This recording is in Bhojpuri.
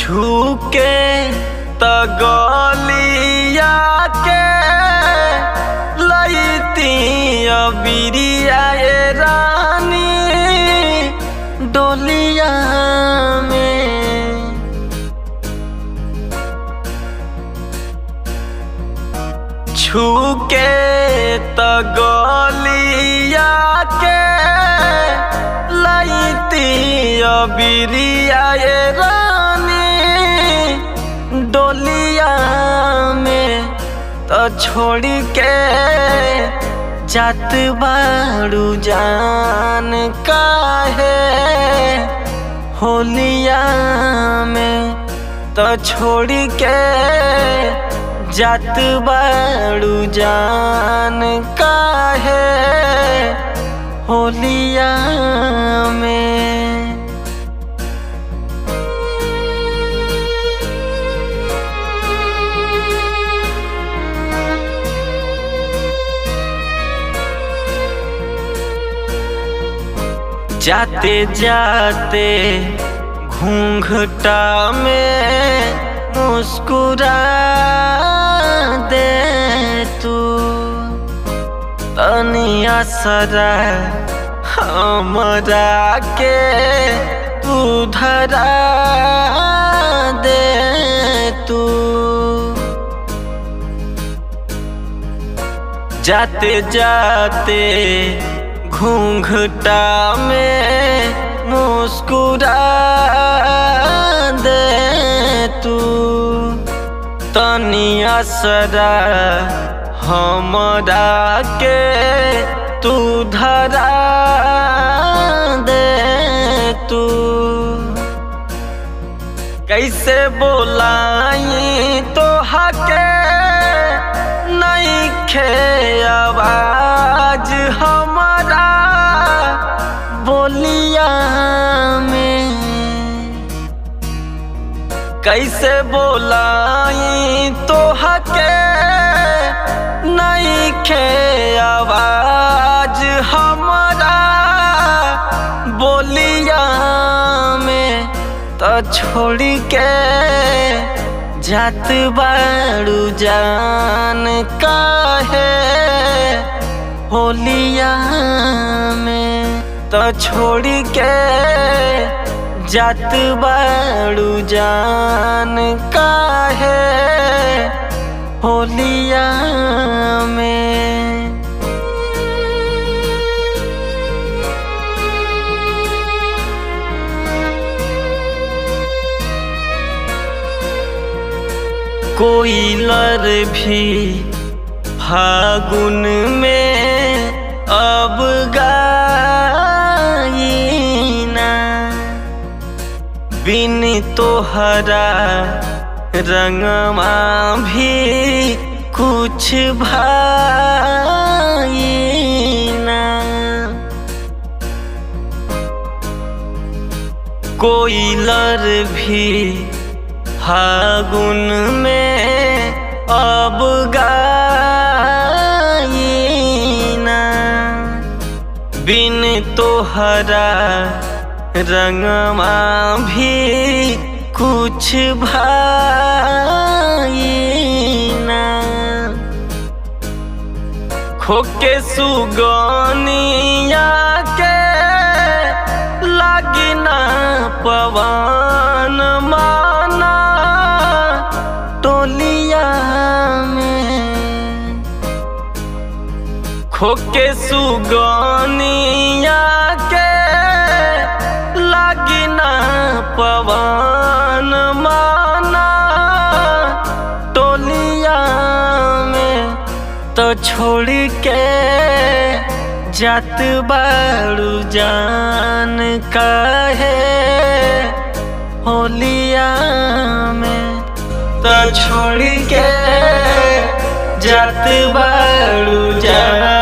छूके त गलिया के लईती अबिरिया ए रानी डोलिया में। छूके त गलिया के लईती अबिरिया ए रानी डोलिया में। तो छोड़ के जात बारू जान काहे होलिया में। तो छोड़ के जात बारू जान काहे होलिया में। जाते जाते घूंघटा में मुस्कुरा दे तू तनिया सरा हमरा के तू धरा दे तू। जाते जाते घूंघटा में मुस्कुरा दे तू तनिया सरा हमरा के तू धरा दे तू। कैसे बोलाई तो हके नहीं खे आवाज हमारा बोलिया में। कैसे बोलाई तो हके नहीं खे आवाज हमारा बोलिया में। तो छोड़ के जात बारू जान काहे होलिया में। तो छोड़ के जात बारू जान काहे होलिया में। कोयलर भी फागुन में अब गाईना बिन तोहरा रंगमा भी कुछ भाईना। कोयलर भी फागुन में अब गाईना बिन तोहरा रंगमा भी कुछ भाईना। खोके सुगनिया के लागी ना पवन माना टोलिया में। खोके सुगनिया के लागी ना पवन माना टोलिया में। तो छोड़ के जात बारू जान काहे होलिया में। तो छोड़ के जात बारू जान